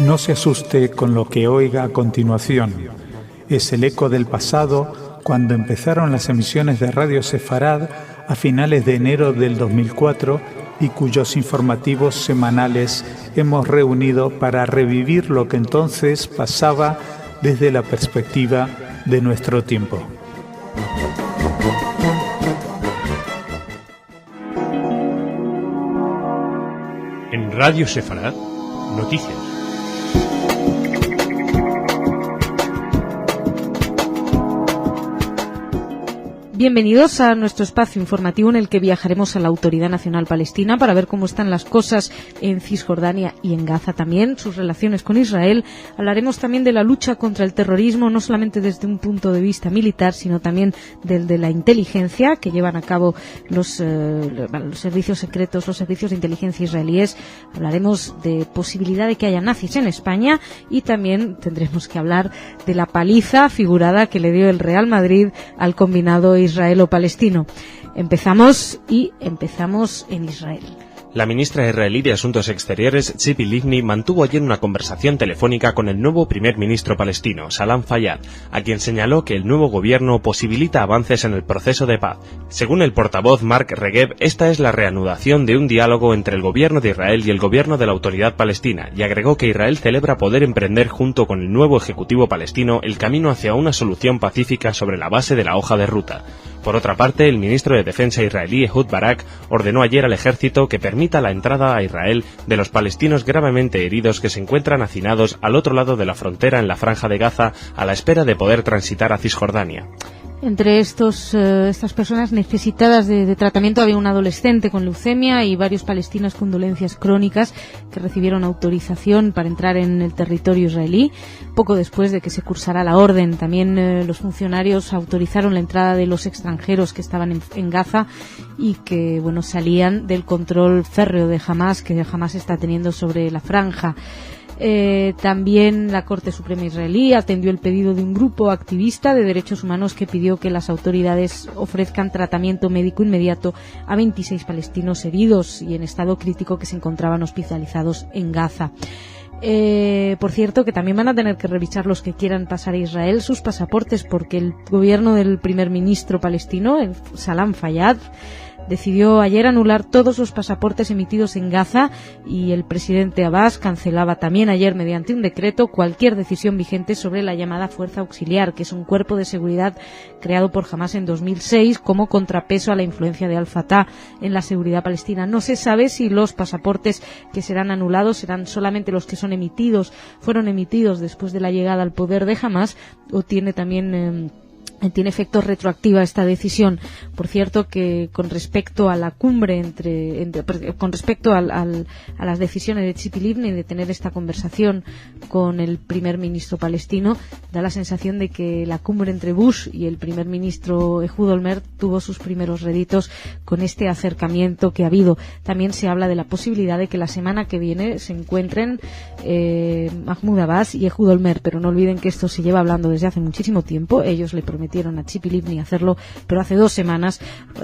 No se asuste con lo que oiga a continuación. Es el eco del pasado cuando empezaron las emisiones de Radio Sefarad a finales de enero del 2004 y cuyos informativos semanales hemos reunido para revivir lo que entonces pasaba desde la perspectiva de nuestro tiempo. En Radio Sefarad, noticias. Bienvenidos a nuestro espacio informativo en el que viajaremos a la Autoridad Nacional Palestina para ver cómo están las cosas en Cisjordania y en Gaza también, sus relaciones con Israel. Hablaremos también de la lucha contra el terrorismo, no solamente desde un punto de vista militar, sino también del de la inteligencia que llevan a cabo los servicios secretos, los servicios de inteligencia israelíes. Hablaremos de posibilidad de que haya nazis en España y también tendremos que hablar de la paliza figurada que le dio el Real Madrid al combinado israelo-palestino. Empezamos en Israel. La ministra israelí de Asuntos Exteriores, Tzipi Livni, mantuvo ayer una conversación telefónica con el nuevo primer ministro palestino, Salam Fayyad, a quien señaló que el nuevo gobierno posibilita avances en el proceso de paz. Según el portavoz Mark Regev, esta es la reanudación de un diálogo entre el gobierno de Israel y el gobierno de la Autoridad Palestina, y agregó que Israel celebra poder emprender junto con el nuevo ejecutivo palestino el camino hacia una solución pacífica sobre la base de la hoja de ruta. Por otra parte, el ministro de Defensa israelí, Ehud Barak, ordenó ayer al ejército que permita la entrada a Israel de los palestinos gravemente heridos que se encuentran hacinados al otro lado de la frontera en la Franja de Gaza a la espera de poder transitar a Cisjordania. Entre estas personas necesitadas de tratamiento había un adolescente con leucemia y varios palestinos con dolencias crónicas que recibieron autorización para entrar en el territorio israelí poco después de que se cursara la orden. También los funcionarios autorizaron la entrada de los extranjeros que estaban en Gaza y que salían del control férreo de Hamás que Hamás está teniendo sobre la franja. También la Corte Suprema israelí atendió el pedido de un grupo activista de derechos humanos que pidió que las autoridades ofrezcan tratamiento médico inmediato a 26 palestinos heridos y en estado crítico que se encontraban hospitalizados en Gaza. Por cierto, que también van a tener que revisar los que quieran pasar a Israel sus pasaportes, porque el gobierno del primer ministro palestino, el Salam Fayyad, decidió ayer anular todos los pasaportes emitidos en Gaza y el presidente Abbas cancelaba también ayer mediante un decreto cualquier decisión vigente sobre la llamada Fuerza Auxiliar, que es un cuerpo de seguridad creado por Hamás en 2006 como contrapeso a la influencia de Al-Fatah en la seguridad palestina. No se sabe si los pasaportes que serán anulados serán solamente los que fueron emitidos después de la llegada al poder de Hamás o tiene también tiene efectos retroactiva esta decisión. Por cierto, que con respecto a la cumbre con respecto a las decisiones de Tzipi Livni de tener esta conversación con el primer ministro palestino, da la sensación de que la cumbre entre Bush y el primer ministro Ehud Olmert tuvo sus primeros réditos con este acercamiento que ha habido. También se habla de la posibilidad de que la semana que viene se encuentren Mahmoud Abbas y Ehud Olmert, pero no olviden que esto se lleva hablando desde hace muchísimo tiempo. Ellos le prometieron a Tzipi Livni hacerlo, pero hace 2 semanas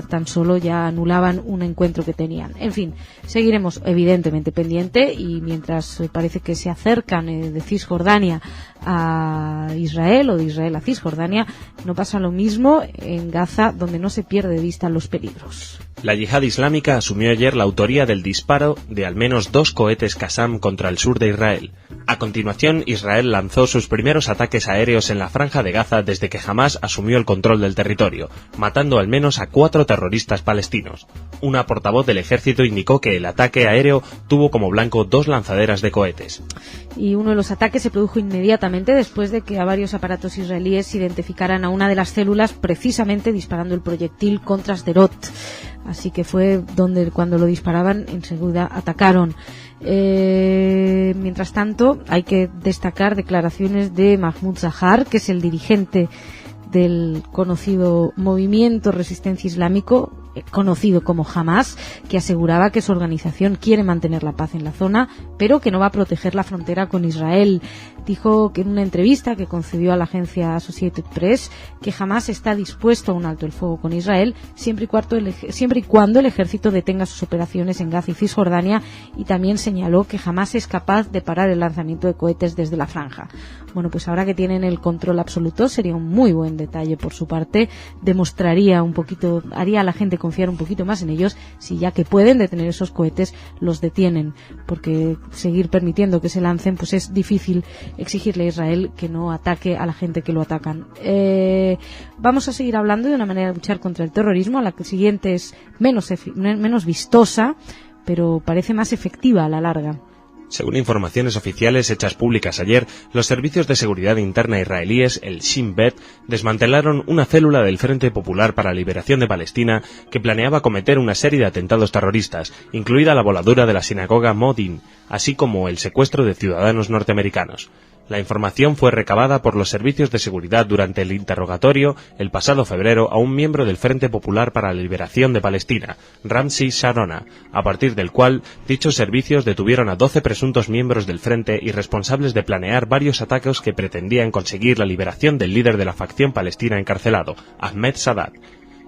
tan solo ya anulaban un encuentro que tenían. En fin, seguiremos evidentemente pendiente y mientras parece que se acercan de Cisjordania a Israel o de Israel a Cisjordania, no pasa lo mismo en Gaza, donde no se pierde de vista los peligros. La Yihad Islámica asumió ayer la autoría del disparo de al menos 2 cohetes Qassam contra el sur de Israel. A continuación, Israel lanzó sus primeros ataques aéreos en la Franja de Gaza desde que Hamás asumió el control del territorio, matando al menos a 4 terroristas palestinos. Una portavoz del ejército indicó que el ataque aéreo tuvo como blanco 2 lanzaderas de cohetes. Y uno de los ataques se produjo inmediatamente después de que a varios aparatos israelíes identificaran a una de las células precisamente disparando el proyectil contra Sderot. Así que fue cuando lo disparaban, enseguida atacaron. Mientras tanto, hay que destacar declaraciones de Mahmoud Zahar, que es el dirigente del conocido movimiento Resistencia Islámico, conocido como Hamás, que aseguraba que su organización quiere mantener la paz en la zona, pero que no va a proteger la frontera con Israel. Dijo que en una entrevista que concedió a la agencia Associated Press que Hamás está dispuesto a un alto el fuego con Israel siempre y cuando el ejército detenga sus operaciones en Gaza y Cisjordania, y también señaló que Hamás es capaz de parar el lanzamiento de cohetes desde la franja. Bueno, pues ahora que tienen el control absoluto sería un muy buen detalle por su parte, demostraría un poquito, haría a la gente confiar un poquito más en ellos si ya que pueden detener esos cohetes los detienen, porque seguir permitiendo que se lancen pues es difícil exigirle a Israel que no ataque a la gente que lo atacan. Vamos a seguir hablando de una manera de luchar contra el terrorismo. La siguiente es menos vistosa, pero parece más efectiva a la larga. Según informaciones oficiales hechas públicas ayer, los servicios de seguridad interna israelíes, el Shin Bet, desmantelaron una célula del Frente Popular para la Liberación de Palestina que planeaba cometer una serie de atentados terroristas, incluida la voladura de la sinagoga Modin, así como el secuestro de ciudadanos norteamericanos. La información fue recabada por los servicios de seguridad durante el interrogatorio el pasado febrero a un miembro del Frente Popular para la Liberación de Palestina, Ramzi Sharona, a partir del cual dichos servicios detuvieron a 12 presuntos miembros del Frente y responsables de planear varios ataques que pretendían conseguir la liberación del líder de la facción palestina encarcelado, Ahmed Sadat.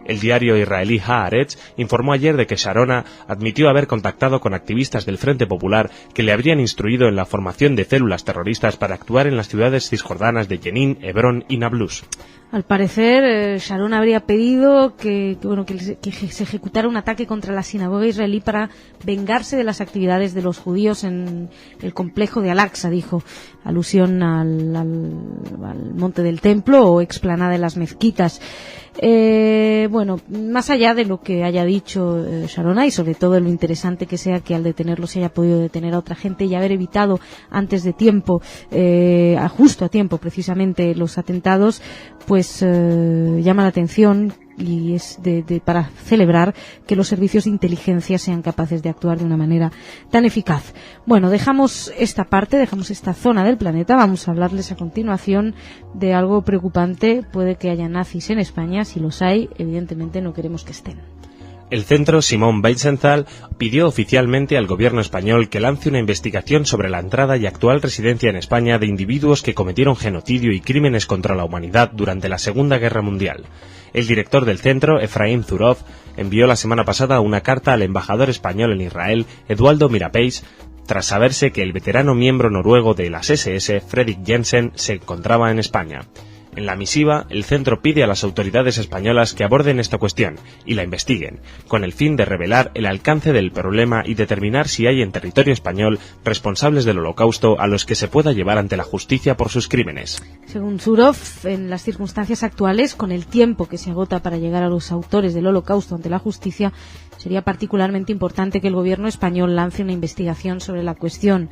El diario israelí Haaretz informó ayer de que Sharona admitió haber contactado con activistas del Frente Popular que le habrían instruido en la formación de células terroristas para actuar en las ciudades cisjordanas de Jenin, Hebrón y Nablus. Al parecer, Sharon habría pedido que se ejecutara un ataque contra la sinagoga israelí para vengarse de las actividades de los judíos en el complejo de Al-Aqsa, dijo, alusión al monte del templo o explanada de las mezquitas. Más allá de lo que haya dicho Sharona, y sobre todo lo interesante que sea que al detenerlo se haya podido detener a otra gente y haber evitado antes de tiempo, justo a tiempo precisamente, los atentados, pues llama la atención y es para celebrar que los servicios de inteligencia sean capaces de actuar de una manera tan eficaz. Bueno, dejamos esta zona del planeta. Vamos a hablarles a continuación de algo preocupante. Puede que haya nazis en España. Si los hay, evidentemente no queremos que estén. El centro Simón Wiesenthal pidió oficialmente al gobierno español que lance una investigación sobre la entrada y actual residencia en España de individuos que cometieron genocidio y crímenes contra la humanidad durante la Segunda Guerra Mundial. El director del centro, Efraín Zurov, envió la semana pasada una carta al embajador español en Israel, Eduardo Mirapeis, tras saberse que el veterano miembro noruego de las SS, Fredrik Jensen, se encontraba en España. En la misiva, el centro pide a las autoridades españolas que aborden esta cuestión y la investiguen, con el fin de revelar el alcance del problema y determinar si hay en territorio español responsables del Holocausto a los que se pueda llevar ante la justicia por sus crímenes. Según Zurov, en las circunstancias actuales, con el tiempo que se agota para llegar a los autores del Holocausto ante la justicia, sería particularmente importante que el gobierno español lance una investigación sobre la cuestión.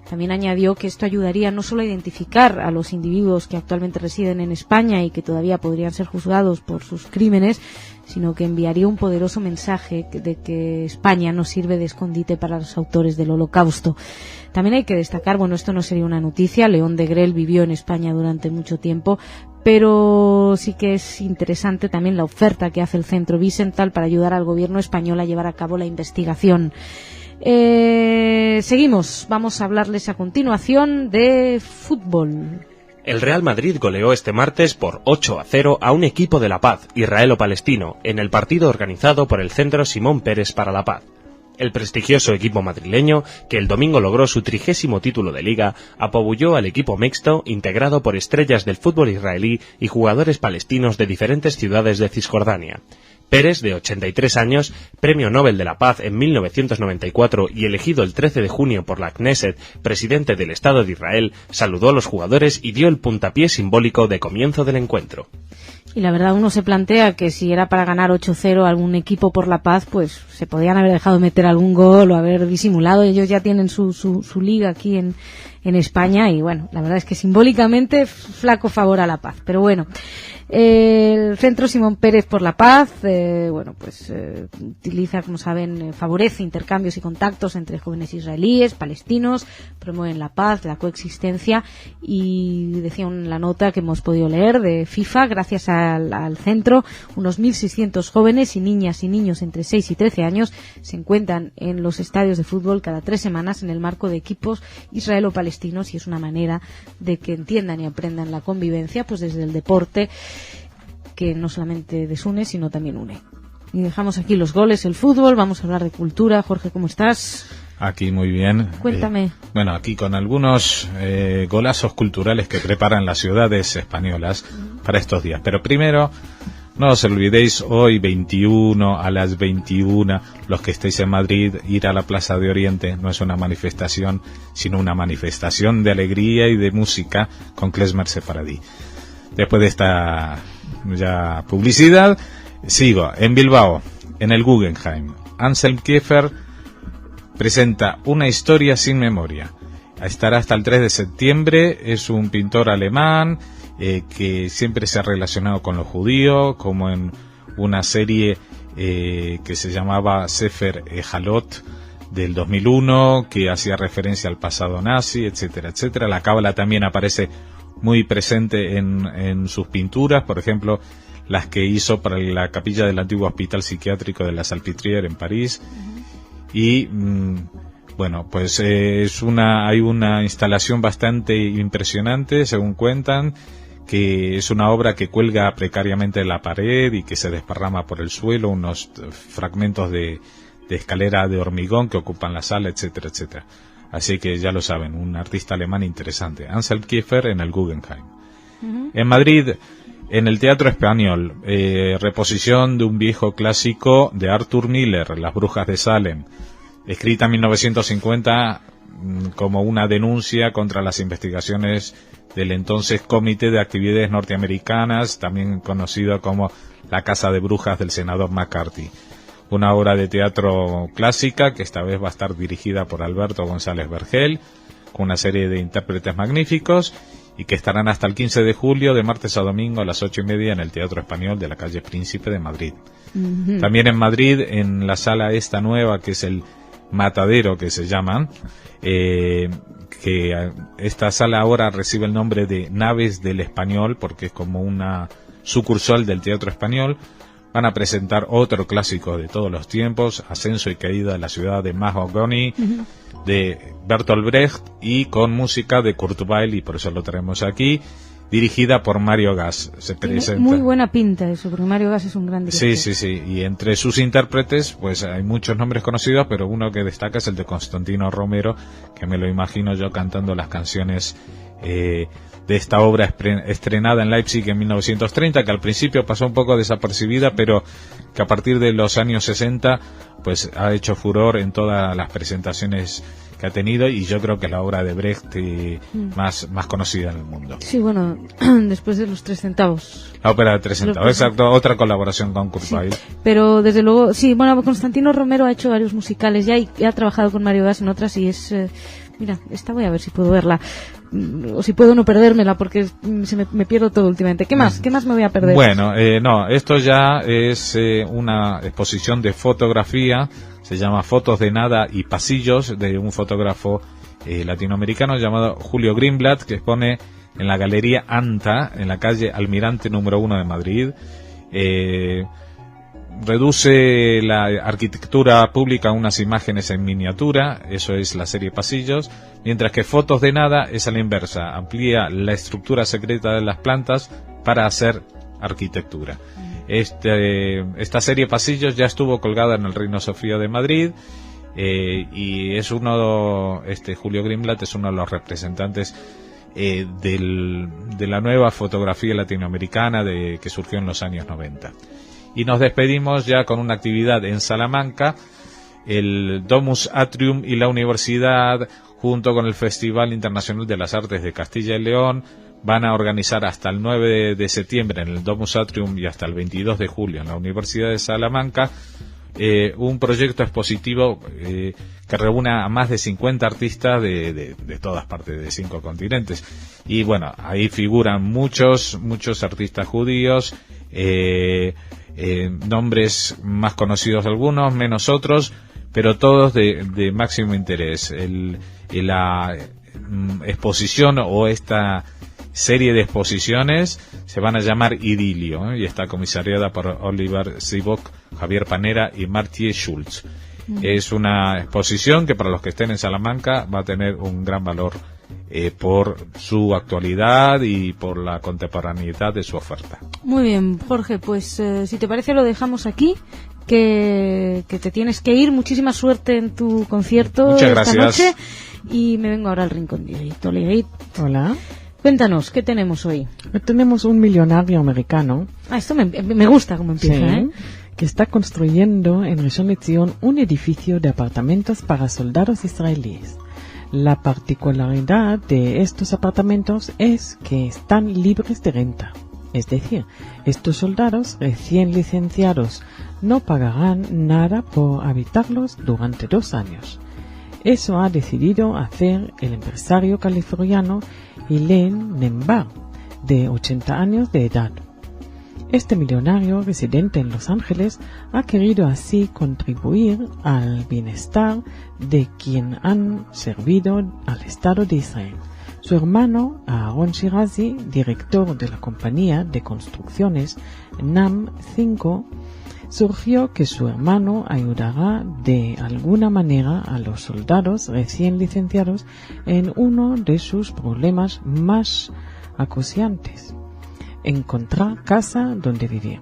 También añadió que esto ayudaría no solo a identificar a los individuos que actualmente residen en España y que todavía podrían ser juzgados por sus crímenes, sino que enviaría un poderoso mensaje de que España no sirve de escondite para los autores del Holocausto. También hay que destacar, esto no sería una noticia, León de Grell vivió en España durante mucho tiempo, pero sí que es interesante también la oferta que hace el centro Wiesenthal para ayudar al gobierno español a llevar a cabo la investigación. Seguimos, vamos a hablarles a continuación de fútbol. El Real Madrid goleó este martes por 8-0 a un equipo de La Paz, israelo-palestino, en el partido organizado por el Centro Simón Pérez para la Paz. El prestigioso equipo madrileño, que el domingo logró su 30º título de liga, apabulló al equipo mixto integrado por estrellas del fútbol israelí y jugadores palestinos de diferentes ciudades de Cisjordania. Pérez, de 83 años, Premio Nobel de la Paz en 1994 y elegido el 13 de junio por la Knesset, presidente del Estado de Israel, saludó a los jugadores y dio el puntapié simbólico de comienzo del encuentro. Y la verdad uno se plantea que si era para ganar 8-0 a algún equipo por la paz, pues se podían haber dejado meter algún gol o haber disimulado. Ellos ya tienen su liga aquí en en España, y bueno, la verdad es que simbólicamente flaco favor a la paz. Pero bueno, el Centro Simón Pérez por la Paz, utiliza, como saben, favorece intercambios y contactos entre jóvenes israelíes, palestinos, promueven la paz, la coexistencia, y decía en la nota que hemos podido leer de FIFA, gracias al centro, unos 1.600 jóvenes y niñas y niños entre 6 y 13 años se encuentran en los estadios de fútbol cada 3 semanas en el marco de equipos israelo-palestinos, y es una manera de que entiendan y aprendan la convivencia, pues desde el deporte, que no solamente desune, sino también une. Y dejamos aquí los goles, el fútbol, vamos a hablar de cultura. Jorge, ¿cómo estás? Aquí muy bien. Cuéntame. Bueno, aquí con algunos golazos culturales que preparan las ciudades españolas para estos días. Pero primero, no os olvidéis, hoy 21, a las 21, los que estéis en Madrid, ir a la Plaza de Oriente. No es una manifestación, sino una manifestación de alegría y de música con Klezmer Sefaradí. Después de esta ya publicidad, sigo en Bilbao, en el Guggenheim. Anselm Kiefer presenta Una historia sin memoria. Estará hasta el 3 de septiembre. Es un pintor alemán que siempre se ha relacionado con lo judío, como en una serie que se llamaba Sefer Halot del 2001, que hacía referencia al pasado nazi, etcétera, etcétera. La cábala también aparece muy presente en sus pinturas, por ejemplo, las que hizo para la capilla del antiguo hospital psiquiátrico de la Salpêtrière en París. Y bueno, pues hay una instalación bastante impresionante, según cuentan, que es una obra que cuelga precariamente en la pared y que se desparrama por el suelo, unos fragmentos de escalera de hormigón que ocupan la sala, etcétera, etcétera. Así que ya lo saben, un artista alemán interesante. Anselm Kiefer en el Guggenheim. En Madrid, en el Teatro Español, reposición de un viejo clásico de Arthur Miller, Las Brujas de Salem, escrita en 1950 como una denuncia contra las investigaciones del entonces Comité de Actividades Norteamericanas, también conocido como la Casa de Brujas del senador McCarthy. Una obra de teatro clásica que esta vez va a estar dirigida por Alberto González Vergel, con una serie de intérpretes magníficos, y que estarán hasta el 15 de julio, de martes a domingo a las 8:30 en el Teatro Español de la calle Príncipe de Madrid. También en Madrid, en la sala esta nueva, que es el Matadero, que se llama, que esta sala ahora recibe el nombre de Naves del Español, porque es como una sucursal del Teatro Español. Van a presentar otro clásico de todos los tiempos, Ascenso y Caída de la ciudad de Mahagoni, de Bertolt Brecht, y con música de Kurt Weill, y por eso lo traemos aquí, dirigida por Mario Gas. Se presenta. Muy buena pinta eso, porque Mario Gas es un gran director. Sí, y entre sus intérpretes, pues hay muchos nombres conocidos, pero uno que destaca es el de Constantino Romero, que me lo imagino yo cantando las canciones de esta obra estrenada en Leipzig en 1930, que al principio pasó un poco desapercibida, pero que a partir de los años 60 pues ha hecho furor en todas las presentaciones que ha tenido, y yo creo que es la obra de Brecht más conocida en el mundo. Sí, bueno, después de los 3 centavos. La ópera de 3 centavos, exacto, otra colaboración con Kurt Weill. Pero desde luego, sí, bueno, Constantino Romero ha hecho varios musicales ya y ha trabajado con Mario Gas en otras, y es... mira, esta voy a ver si puedo verla, o si puedo no perdérmela, porque me pierdo todo últimamente. ¿Qué más me voy a perder? Bueno, no, esto ya es una exposición de fotografía, se llama Fotos de Nada y Pasillos, de un fotógrafo latinoamericano llamado Julio Greenblatt, que expone en la Galería Anta, en la calle Almirante número 1 de Madrid. Reduce la arquitectura pública a unas imágenes en miniatura, eso es la serie Pasillos, mientras que Fotos de Nada es a la inversa, amplía la estructura secreta de las plantas para hacer arquitectura. Esta serie Pasillos ya estuvo colgada en el Reina Sofía de Madrid, y es Julio Greenblatt es uno de los representantes de la nueva fotografía latinoamericana que surgió en los años 90. Y nos despedimos ya con una actividad en Salamanca. El Domus Atrium y la universidad, junto con el Festival Internacional de las Artes de Castilla y León, van a organizar hasta el 9 de septiembre en el Domus Atrium y hasta el 22 de julio en la Universidad de Salamanca un proyecto expositivo que reúna a más de 50 artistas de todas partes, de 5 continentes. Y bueno, ahí figuran muchos artistas judíos, nombres más conocidos algunos, menos otros, pero todos de máximo interés. La exposición o esta serie de exposiciones se van a llamar Idilio, y está comisariada por Oliver Sivok, Javier Panera y Martie Schulz. Es una exposición que para los que estén en Salamanca va a tener un gran valor por su actualidad y por la contemporaneidad de su oferta. Muy bien, Jorge, pues si te parece lo dejamos aquí, que te tienes que ir. Muchísima suerte en tu concierto. Muchas esta gracias. noche. Y me vengo ahora al rincón de Igeit. Hola. Cuéntanos, ¿qué tenemos hoy? Tenemos un millonario americano. Esto me gusta cómo empieza, Sí, que está construyendo en Rishon LeZion un edificio de apartamentos para soldados israelíes. La particularidad de estos apartamentos es que están libres de renta. Es decir, estos soldados recién licenciados no pagarán nada por habitarlos durante 2 años. Eso ha decidido hacer el empresario californiano Ilen Nembar, de 80 años de edad. Este millonario residente en Los Ángeles ha querido así contribuir al bienestar de quien han servido al Estado de Israel. Su hermano, Aaron Shirazi, director de la compañía de construcciones NAM 5, surgió que su hermano ayudará de alguna manera a los soldados recién licenciados en uno de sus problemas más acuciantes: encontrar casa donde vivir.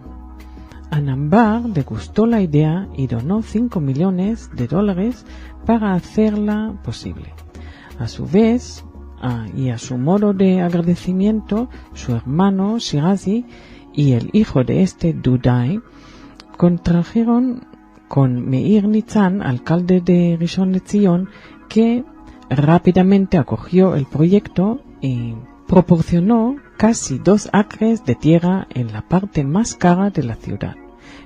A Nambar le gustó la idea y donó $5 millones para hacerla posible. A su vez, y a su modo de agradecimiento, su hermano Shirazi y el hijo de este, Dudai, contrajeron con Meir Nitzan, alcalde de Rishon LeZion, que rápidamente acogió el proyecto y proporcionó casi 2 acres de tierra en la parte más cara de la ciudad.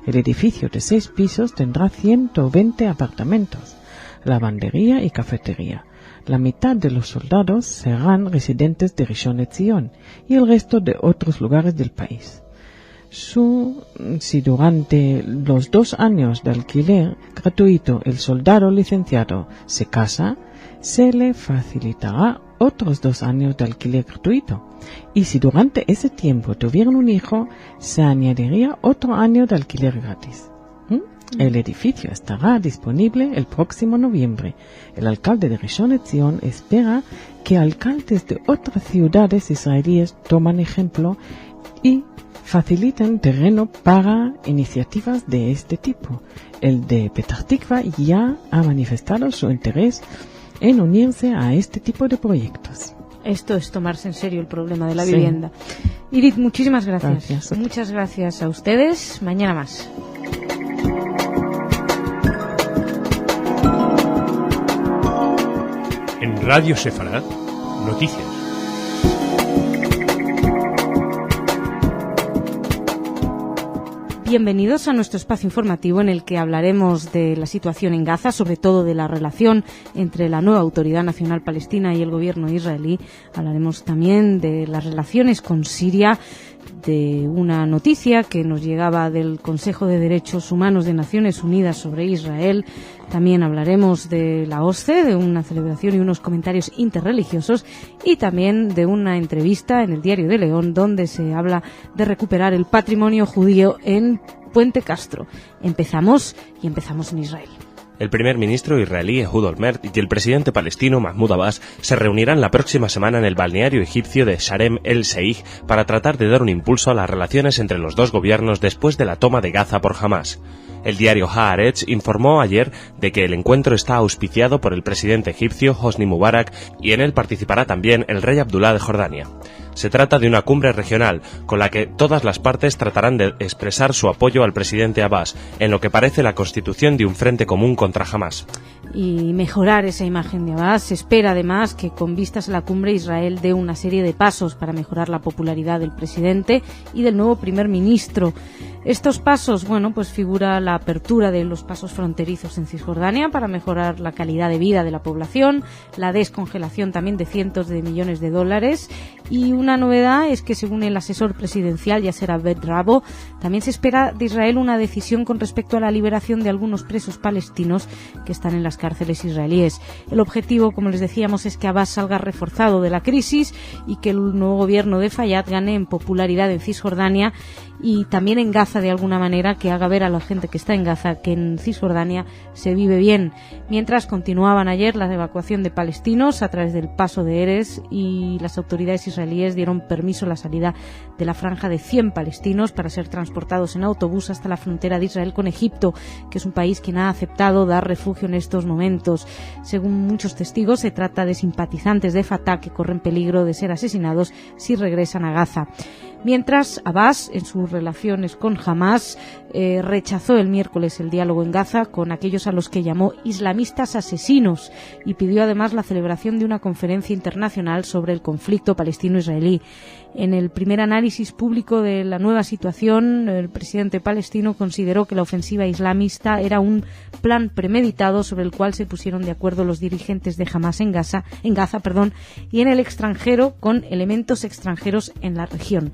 El edificio de 6 pisos tendrá 120 apartamentos, lavandería y cafetería. La mitad de los soldados serán residentes de Rishon LeZion y el resto de otros lugares del país. Si durante los 2 años de alquiler gratuito el soldado licenciado se casa, se le facilitará otros 2 años de alquiler gratuito. Y si durante ese tiempo tuvieron un hijo, se añadiría otro año de alquiler gratis. El edificio estará disponible el próximo noviembre. El alcalde de Rishon LeZion espera que alcaldes de otras ciudades israelíes tomen ejemplo y faciliten terreno para iniciativas de este tipo. El de Petah Tikva ya ha manifestado su interés en unirse a este tipo de proyectos. Esto es tomarse en serio el problema de la vivienda. Idit, muchísimas gracias. Muchas gracias a ustedes. Mañana más. En Radio Sefarad, noticias. Bienvenidos a nuestro espacio informativo en el que hablaremos de la situación en Gaza, sobre todo de la relación entre la nueva Autoridad Nacional Palestina y el gobierno israelí. Hablaremos también de las relaciones con Siria, de una noticia que nos llegaba del Consejo de Derechos Humanos de Naciones Unidas sobre Israel. También hablaremos de la OSCE, de una celebración y unos comentarios interreligiosos, y también de una entrevista en el Diario de León donde se habla de recuperar el patrimonio judío en Puente Castro. Empezamos en Israel. El primer ministro israelí Ehud Olmert y el presidente palestino Mahmoud Abbas se reunirán la próxima semana en el balneario egipcio de Sharm el-Sheikh para tratar de dar un impulso a las relaciones entre los dos gobiernos después de la toma de Gaza por Hamás. El diario Haaretz informó ayer de que el encuentro está auspiciado por el presidente egipcio Hosni Mubarak y en él participará también el rey Abdullah de Jordania. Se trata de una cumbre regional, con la que todas las partes tratarán de expresar su apoyo al presidente Abbas, en lo que parece la constitución de un frente común contra Hamás. y mejorar esa imagen de Abbas. Se espera además que con vistas a la cumbre Israel dé una serie de pasos para mejorar la popularidad del presidente y del nuevo primer ministro. Estos pasos, bueno, pues figura la apertura de los pasos fronterizos en Cisjordania para mejorar la calidad de vida de la población, la descongelación también de cientos de millones de dólares, y una novedad es que según el asesor presidencial Yasser Abed-Rabo, también se espera de Israel una decisión con respecto a la liberación de algunos presos palestinos que están en las cárceles israelíes. El objetivo, como les decíamos, es que Abbas salga reforzado de la crisis y que el nuevo gobierno de Fayyad gane en popularidad en Cisjordania y también en Gaza de alguna manera, que haga ver a la gente que está en Gaza que en Cisjordania se vive bien. Mientras continuaban ayer la evacuación de palestinos a través del paso de Erez y las autoridades israelíes dieron permiso a la salida de la franja de 100 palestinos para ser transportados en autobús hasta la frontera de Israel con Egipto, que es un país que no ha aceptado dar refugio en estos momentos. Según muchos testigos, se trata de simpatizantes de Fatah que corren peligro de ser asesinados si regresan a Gaza. Mientras, Abbas, en sus relaciones con Hamas, rechazó el miércoles el diálogo en Gaza con aquellos a los que llamó islamistas asesinos y pidió además la celebración de una conferencia internacional sobre el conflicto palestino-israelí. En el primer análisis público de la nueva situación, el presidente palestino consideró que la ofensiva islamista era un plan premeditado sobre el cual se pusieron de acuerdo los dirigentes de Hamas en Gaza, y en el extranjero, con elementos extranjeros en la región.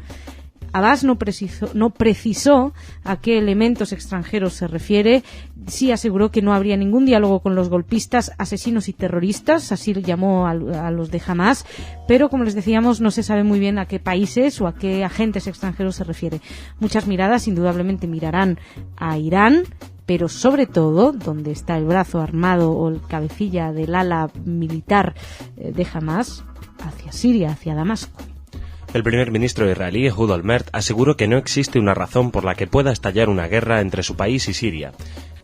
Abbas no precisó a qué elementos extranjeros se refiere. Sí aseguró que no habría ningún diálogo con los golpistas, asesinos y terroristas, así llamó a los de Hamas, pero como les decíamos no se sabe muy bien a qué países o a qué agentes extranjeros se refiere. Muchas miradas indudablemente mirarán a Irán, pero sobre todo, donde está el brazo armado o el cabecilla del ala militar de Hamas, hacia Siria, hacia Damasco. El primer ministro israelí, Ehud Olmert, aseguró que no existe una razón por la que pueda estallar una guerra entre su país y Siria.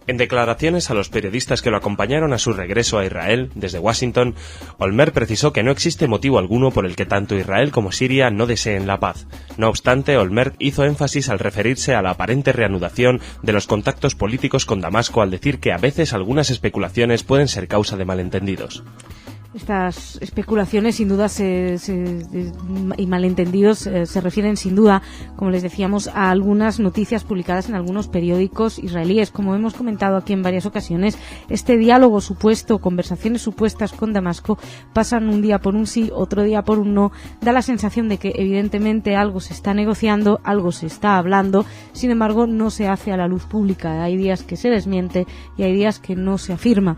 En declaraciones a los periodistas que lo acompañaron a su regreso a Israel desde Washington, Olmert precisó que no existe motivo alguno por el que tanto Israel como Siria no deseen la paz. No obstante, Olmert hizo énfasis al referirse a la aparente reanudación de los contactos políticos con Damasco al decir que a veces algunas especulaciones pueden ser causa de malentendidos. Estas especulaciones sin duda y malentendidos se refieren sin duda, como les decíamos, a algunas noticias publicadas en algunos periódicos israelíes. Como hemos comentado aquí en varias ocasiones, este diálogo supuesto, conversaciones supuestas con Damasco, pasan un día por un sí, otro día por un no. Da la sensación de que evidentemente algo se está negociando, algo se está hablando, sin embargo no se hace a la luz pública. Hay días que se desmiente y hay días que no se afirma.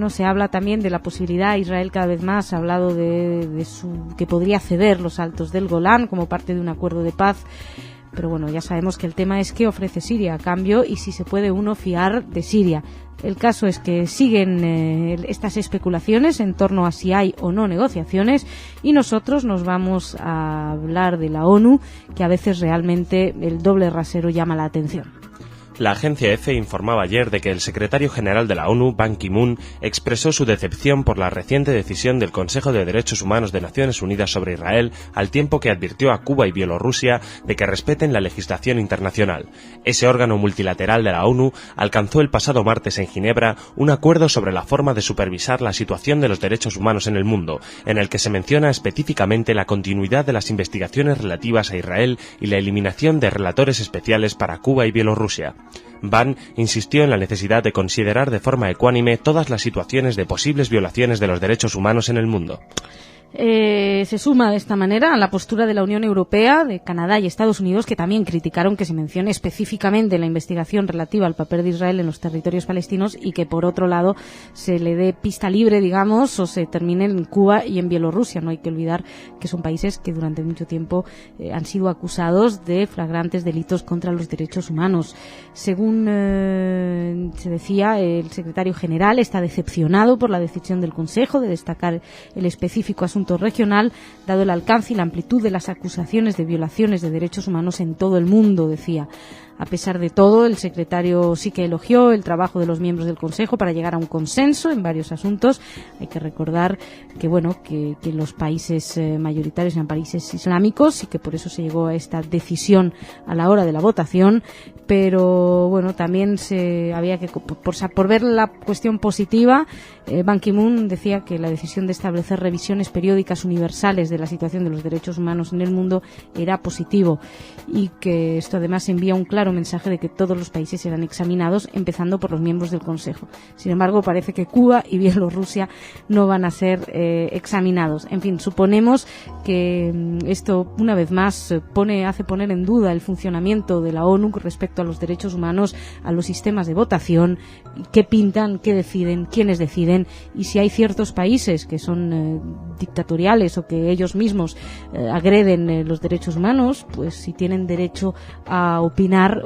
Se habla también de la posibilidad, Israel cada vez más ha hablado que podría ceder los altos del Golán como parte de un acuerdo de paz, pero bueno, ya sabemos que el tema es qué ofrece Siria a cambio y si se puede uno fiar de Siria. El caso es que siguen estas especulaciones en torno a si hay o no negociaciones, y nosotros nos vamos a hablar de la ONU, que a veces realmente el doble rasero llama la atención. La agencia EFE informaba ayer de que el secretario general de la ONU, Ban Ki-moon, expresó su decepción por la reciente decisión del Consejo de Derechos Humanos de Naciones Unidas sobre Israel, al tiempo que advirtió a Cuba y Bielorrusia de que respeten la legislación internacional. Ese órgano multilateral de la ONU alcanzó el pasado martes en Ginebra un acuerdo sobre la forma de supervisar la situación de los derechos humanos en el mundo, en el que se menciona específicamente la continuidad de las investigaciones relativas a Israel y la eliminación de relatores especiales para Cuba y Bielorrusia. Ban insistió en la necesidad de considerar de forma ecuánime todas las situaciones de posibles violaciones de los derechos humanos en el mundo. Se suma de esta manera a la postura de la Unión Europea, de Canadá y Estados Unidos, que también criticaron que se mencione específicamente la investigación relativa al papel de Israel en los territorios palestinos y que, por otro lado, se le dé pista libre, digamos, o se termine en Cuba y en Bielorrusia. No hay que olvidar que son países que durante mucho tiempo han sido acusados de flagrantes delitos contra los derechos humanos. Según se decía, el secretario general está decepcionado por la decisión del Consejo de destacar el específico asunto regional, dado el alcance y la amplitud de las acusaciones de violaciones de derechos humanos en todo el mundo, decía. A pesar de todo, el secretario sí que elogió el trabajo de los miembros del Consejo para llegar a un consenso en varios asuntos. Hay que recordar que los países mayoritarios eran países islámicos y que por eso se llegó a esta decisión a la hora de la votación. Pero bueno, también había que, por ver la cuestión positiva, Ban Ki-moon decía que la decisión de establecer revisiones periódicas universales de la situación de los derechos humanos en el mundo era positivo y que esto además envía un claro mensaje de que todos los países serán examinados, empezando por los miembros del Consejo. Sin embargo, parece que Cuba y Bielorrusia no van a ser examinados. En fin, suponemos que esto una vez más hace poner en duda el funcionamiento de la ONU respecto a los derechos humanos, a los sistemas de votación, qué pintan, qué deciden, quiénes deciden, y si hay ciertos países que son dictatoriales o que ellos mismos agreden los derechos humanos, pues si tienen derecho a opinar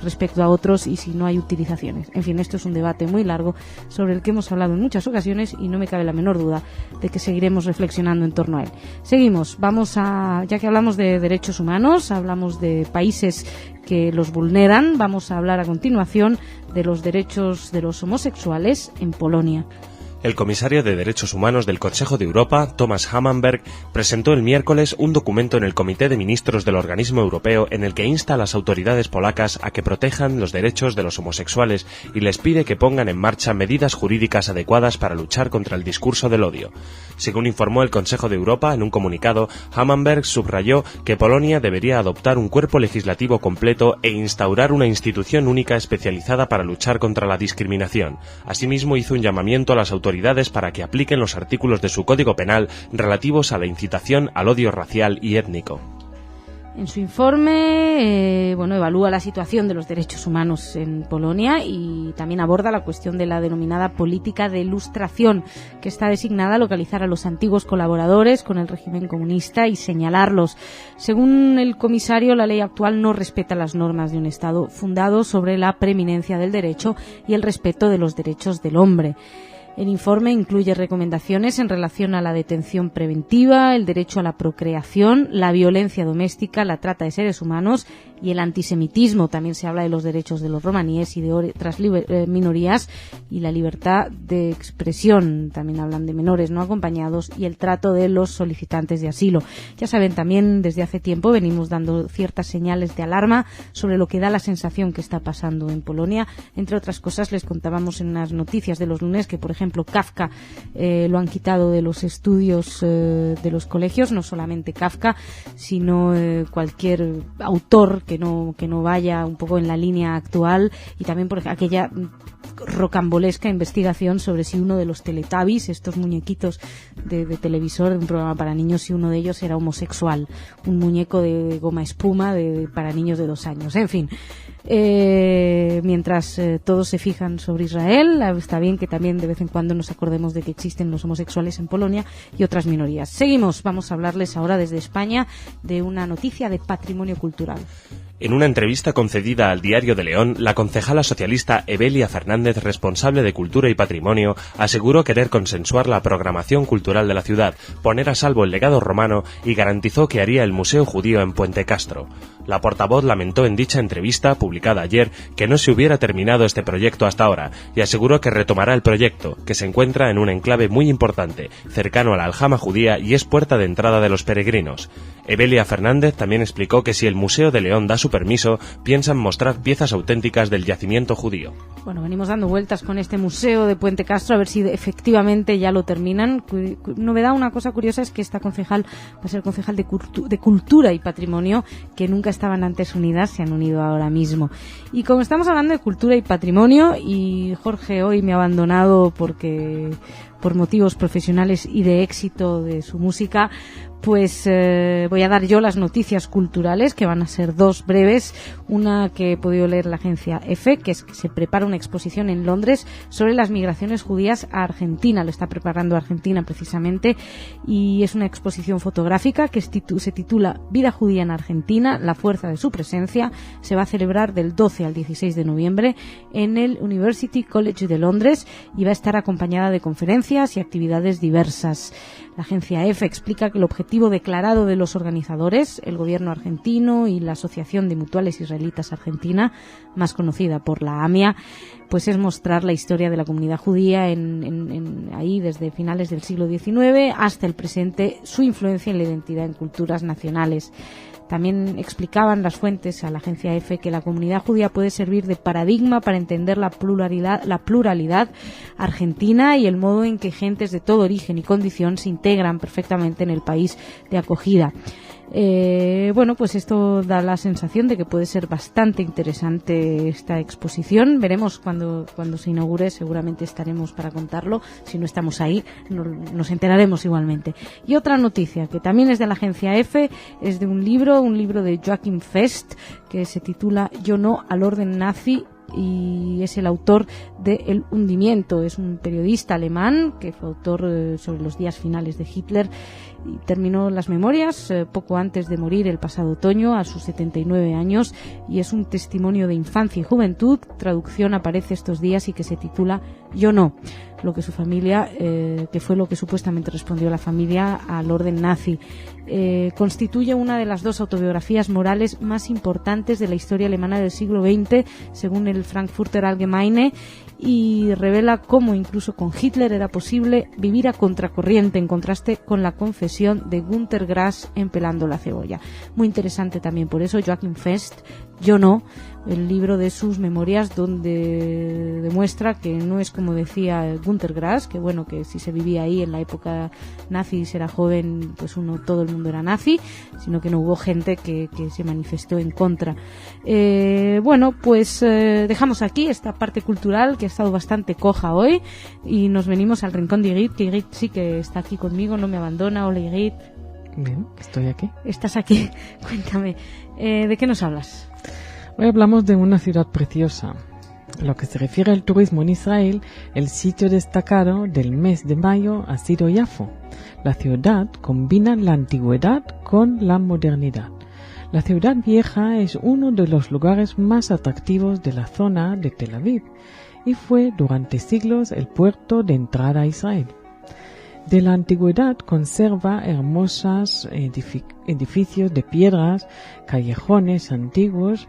respecto a otros y si no hay utilizaciones. En fin, esto es un debate muy largo sobre el que hemos hablado en muchas ocasiones y no me cabe la menor duda de que seguiremos reflexionando en torno a él. Seguimos, ya que hablamos de derechos humanos, hablamos de países que los vulneran, vamos a hablar a continuación de los derechos de los homosexuales en Polonia. El comisario de Derechos Humanos del Consejo de Europa, Thomas Hammarberg, presentó el miércoles un documento en el Comité de Ministros del Organismo Europeo en el que insta a las autoridades polacas a que protejan los derechos de los homosexuales y les pide que pongan en marcha medidas jurídicas adecuadas para luchar contra el discurso del odio. Según informó el Consejo de Europa en un comunicado, Hammarberg subrayó que Polonia debería adoptar un cuerpo legislativo completo e instaurar una institución única especializada para luchar contra la discriminación. Asimismo, hizo un llamamiento a las autoridades para que apliquen los artículos de su Código Penal relativos a la incitación al odio racial y étnico. En su informe, evalúa la situación de los derechos humanos en Polonia y también aborda la cuestión de la denominada política de lustración, que está designada a localizar a los antiguos colaboradores con el régimen comunista y señalarlos. Según el comisario, la ley actual no respeta las normas de un Estado fundado sobre la preeminencia del derecho y el respeto de los derechos del hombre. El informe incluye recomendaciones en relación a la detención preventiva, el derecho a la procreación, la violencia doméstica, la trata de seres humanos y el antisemitismo. También se habla de los derechos de los romaníes y de otras minorías y la libertad de expresión. También hablan de menores no acompañados y el trato de los solicitantes de asilo. Ya saben, también desde hace tiempo venimos dando ciertas señales de alarma sobre lo que da la sensación que está pasando en Polonia. Entre otras cosas, les contábamos en las noticias de los lunes que, por ejemplo, Kafka lo han quitado de los estudios de los colegios, no solamente Kafka, sino cualquier autor que no vaya un poco en la línea actual, y también por aquella rocambolesca investigación sobre si uno de los Teletubbies, estos muñequitos de televisor de un programa para niños, si uno de ellos era homosexual, un muñeco de goma espuma para niños de 2 años. En fin, mientras todos se fijan sobre Israel, está bien que también de vez en cuando nos acordemos de que existen los homosexuales en Polonia y otras minorías. Seguimos, vamos a hablarles ahora desde España de una noticia de patrimonio cultural. En una entrevista concedida al Diario de León, la concejala socialista Evelia Fernández, responsable de Cultura y Patrimonio, aseguró querer consensuar la programación cultural de la ciudad, poner a salvo el legado romano y garantizó que haría el Museo Judío en Puente Castro. La portavoz lamentó en dicha entrevista, publicada ayer, que no se hubiera terminado este proyecto hasta ahora y aseguró que retomará el proyecto, que se encuentra en un enclave muy importante, cercano a la aljama judía y es puerta de entrada de los peregrinos. Evelia Fernández también explicó que si el Museo de León da su permiso, piensan mostrar piezas auténticas del yacimiento judío. Bueno, venimos dando vueltas con este museo de Puente Castro a ver si efectivamente ya lo terminan. Novedad, una cosa curiosa es que esta concejal va a ser concejal de Cultura y Patrimonio, que nunca estaban antes unidas, se han unido ahora mismo. Y como estamos hablando de cultura y patrimonio, y Jorge hoy me ha abandonado por motivos profesionales y de éxito de su música, pues voy a dar yo las noticias culturales, que van a ser 2 breves. Una que he podido leer en la agencia EFE, que es que se prepara una exposición en Londres sobre las migraciones judías a Argentina. Lo está preparando Argentina precisamente, y es una exposición fotográfica que se titula Vida judía en Argentina, la fuerza de su presencia. Se va a celebrar del 12 al 16 de noviembre en el University College de Londres y va a estar acompañada de conferencias y actividades diversas. La agencia EFE explica que el objetivo objetivo declarado de los organizadores, el gobierno argentino y la Asociación de Mutuales Israelitas Argentina, más conocida por la AMIA, pues es mostrar la historia de la comunidad judía ahí desde finales del siglo XIX hasta el presente, su influencia en la identidad en culturas nacionales. También explicaban las fuentes a la agencia EFE que la comunidad judía puede servir de paradigma para entender la pluralidad argentina y el modo en que gentes de todo origen y condición se integran perfectamente en el país de acogida. Pues esto da la sensación de que puede ser bastante interesante esta exposición. Veremos cuando se inaugure, seguramente estaremos para contarlo. Si no estamos ahí, nos enteraremos igualmente. Y otra noticia que también es de la agencia EFE, es de un libro de Joachim Fest, que se titula Yo no al orden nazi, y es el autor de El hundimiento. Es un periodista alemán que fue autor sobre los días finales de Hitler y terminó las memorias poco antes de morir el pasado otoño a sus 79 años, y es un testimonio de infancia y juventud. Traducción aparece estos días y que se titula Yo no, lo que su familia, que fue lo que supuestamente respondió la familia al orden nazi. Constituye una de las dos autobiografías morales más importantes de la historia alemana del siglo XX, según el Frankfurter Allgemeine, y revela cómo incluso con Hitler era posible vivir a contracorriente, en contraste con la confesión de Günter Grass en Pelando la cebolla. Muy interesante también por eso Joachim Fest, Yo no, el libro de sus memorias, donde demuestra que no es como decía Günter Grass, que bueno, que si se vivía ahí en la época nazi y se era joven, pues todo el mundo era nazi, sino que no hubo gente que se manifestó en contra. Dejamos aquí esta parte cultural que ha estado bastante coja hoy y nos venimos al rincón de Igrit, que Igrit sí que está aquí conmigo, no me abandona. Hola, Igrit. Bien, estoy aquí. Estás aquí. Cuéntame, ¿de qué nos hablas? Hoy hablamos de una ciudad preciosa. En lo que se refiere al turismo en Israel, el sitio destacado del mes de mayo ha sido Yafo. La ciudad combina la antigüedad con la modernidad. La ciudad vieja es uno de los lugares más atractivos de la zona de Tel Aviv y fue durante siglos el puerto de entrada a Israel. De la antigüedad conserva hermosos edificios de piedras, callejones antiguos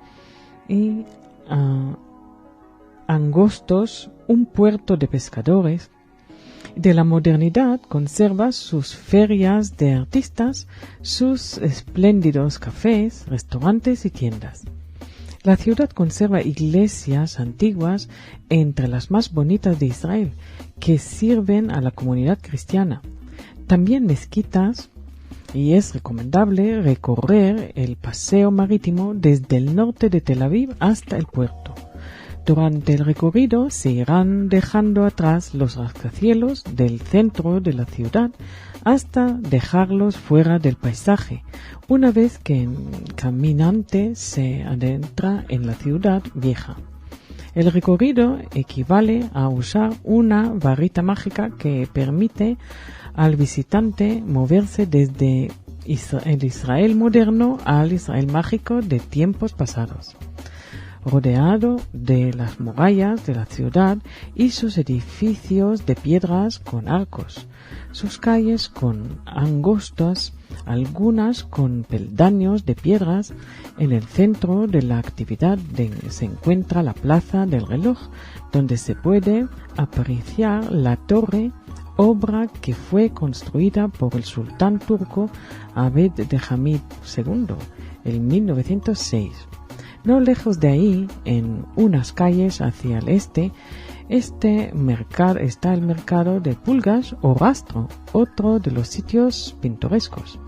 y angostos, un puerto de pescadores. De la modernidad conserva sus ferias de artistas, sus espléndidos cafés, restaurantes y tiendas. La ciudad conserva iglesias antiguas entre las más bonitas de Israel, que sirven a la comunidad cristiana. También mezquitas, y es recomendable recorrer el paseo marítimo desde el norte de Tel Aviv hasta el puerto. Durante el recorrido se irán dejando atrás los rascacielos del centro de la ciudad hasta dejarlos fuera del paisaje, una vez que el caminante se adentra en la ciudad vieja. El recorrido equivale a usar una varita mágica que permite al visitante moverse desde el Israel moderno al Israel mágico de tiempos pasados. Rodeado de las murallas de la ciudad y sus edificios de piedras con arcos, sus calles con angostas, algunas con peldaños de piedras. En el centro de la actividad se encuentra la Plaza del Reloj, donde se puede apreciar la torre, obra que fue construida por el sultán turco Abd Hamid II en 1906. No lejos de ahí, en unas calles hacia el este, está el mercado de pulgas o rastro, otro de los sitios pintorescos.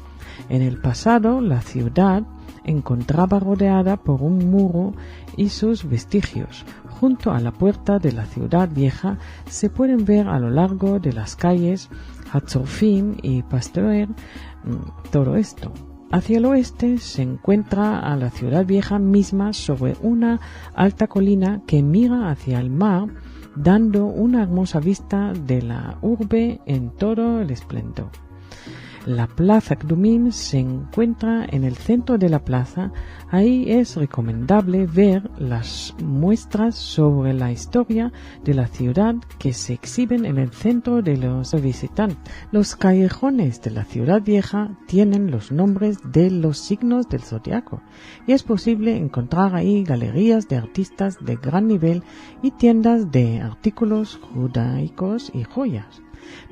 En el pasado, la ciudad encontraba rodeada por un muro y sus vestigios. Junto a la puerta de la ciudad vieja se pueden ver a lo largo de las calles Hatzorfim y Pasteur todo esto. Hacia el oeste se encuentra a la ciudad vieja misma sobre una alta colina que mira hacia el mar, dando una hermosa vista de la urbe en todo el esplendor. La Plaza Kdumim se encuentra en el centro de la plaza. Ahí es recomendable ver las muestras sobre la historia de la ciudad que se exhiben en el centro de los visitantes. Los callejones de la ciudad vieja tienen los nombres de los signos del zodiaco y es posible encontrar ahí galerías de artistas de gran nivel y tiendas de artículos judaicos y joyas.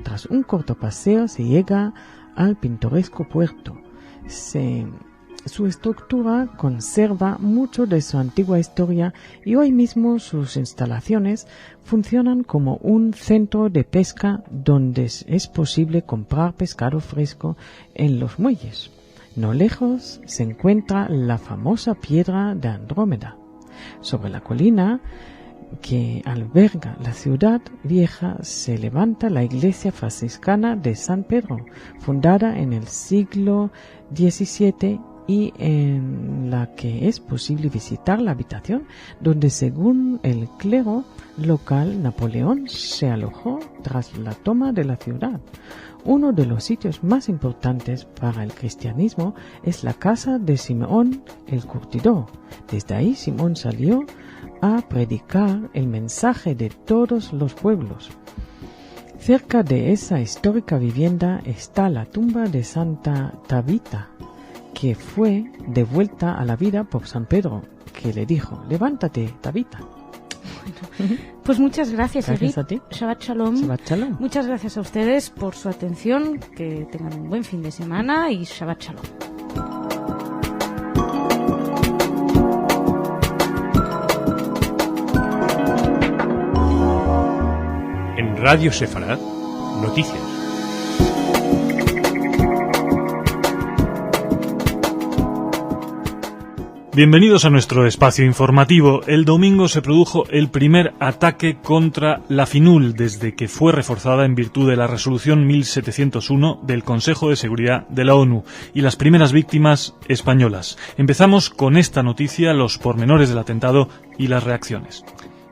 Tras un corto paseo se llega al pintoresco puerto. Su estructura conserva mucho de su antigua historia y hoy mismo sus instalaciones funcionan como un centro de pesca donde es posible comprar pescado fresco en los muelles. No lejos se encuentra la famosa piedra de Andrómeda. Sobre la colina que alberga la ciudad vieja se levanta la iglesia franciscana de San Pedro, fundada en el siglo XVII y en la que es posible visitar la habitación donde, según el clero local, Napoleón se alojó tras la toma de la ciudad. Uno de los sitios más importantes para el cristianismo es la casa de Simeón el Curtidor. Desde ahí Simón salió a predicar el mensaje de todos los pueblos. Cerca de esa histórica vivienda está la tumba de Santa Tabita, que fue devuelta a la vida por San Pedro, que le dijo: levántate, Tabita. Bueno, pues muchas gracias, Gracias Edith. a ti. Shabbat Shalom. Shabbat Shalom. Muchas gracias a ustedes por su atención, que tengan un buen fin de semana y Shabbat Shalom. En Radio Sefarad, noticias. Bienvenidos a nuestro espacio informativo. El domingo se produjo el primer ataque contra la FINUL desde que fue reforzada en virtud de la resolución 1701 del Consejo de Seguridad de la ONU y las primeras víctimas españolas. Empezamos con esta noticia, los pormenores del atentado y las reacciones.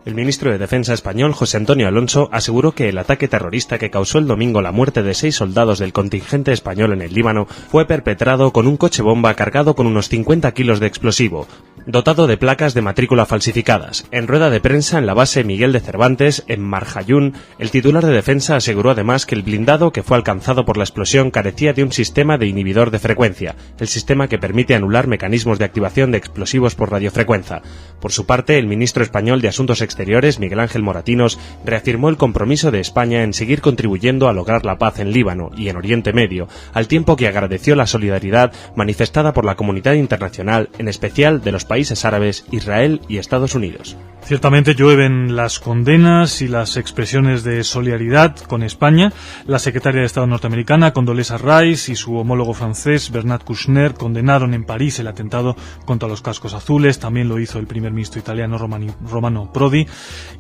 El ministro de Defensa español, José Antonio Alonso, aseguró que el ataque terrorista que causó el domingo la muerte de 6 soldados del contingente español en el Líbano fue perpetrado con un coche bomba cargado con unos 50 kilos de explosivo, dotado de placas de matrícula falsificadas. En rueda de prensa en la base Miguel de Cervantes, en Marjayún, el titular de Defensa aseguró además que el blindado que fue alcanzado por la explosión carecía de un sistema de inhibidor de frecuencia, el sistema que permite anular mecanismos de activación de explosivos por radiofrecuencia. Por su parte, el ministro español de Asuntos Exteriores, Miguel Ángel Moratinos, reafirmó el compromiso de España en seguir contribuyendo a lograr la paz en Líbano y en Oriente Medio, al tiempo que agradeció la solidaridad manifestada por la comunidad internacional, en especial de los países árabes, Israel y Estados Unidos. Ciertamente llueven las condenas y las expresiones de solidaridad con España. La secretaria de Estado norteamericana, Condoleezza Rice, y su homólogo francés, Bernard Kouchner, condenaron en París el atentado contra los cascos azules. También lo hizo el primer ministro italiano Romano Prodi.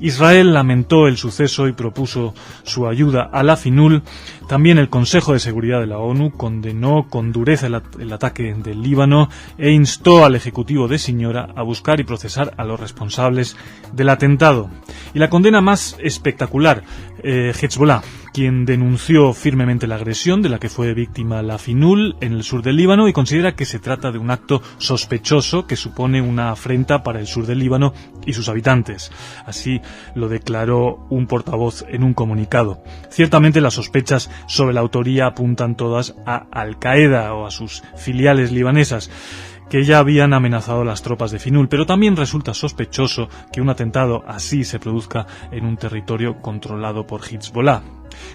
Israel lamentó el suceso y propuso su ayuda a la FINUL. También el Consejo de Seguridad de la ONU condenó con dureza el ataque del Líbano e instó al Ejecutivo de Siñora a buscar y procesar a los responsables del atentado. Y la condena más espectacular, Hezbollah, quien denunció firmemente la agresión de la que fue víctima la FINUL en el sur del Líbano y considera que se trata de un acto sospechoso que supone una afrenta para el sur del Líbano y sus habitantes. Así lo declaró un portavoz en un comunicado. Ciertamente las sospechas sobre la autoría apuntan todas a Al-Qaeda o a sus filiales libanesas, que ya habían amenazado a las tropas de FINUL, pero también resulta sospechoso que un atentado así se produzca en un territorio controlado por Hezbollah.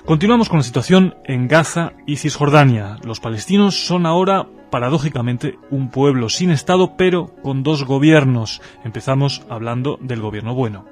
Continuamos con la situación en Gaza y Cisjordania. Los palestinos son ahora, paradójicamente, un pueblo sin Estado, pero con 2 gobiernos. Empezamos hablando del gobierno bueno.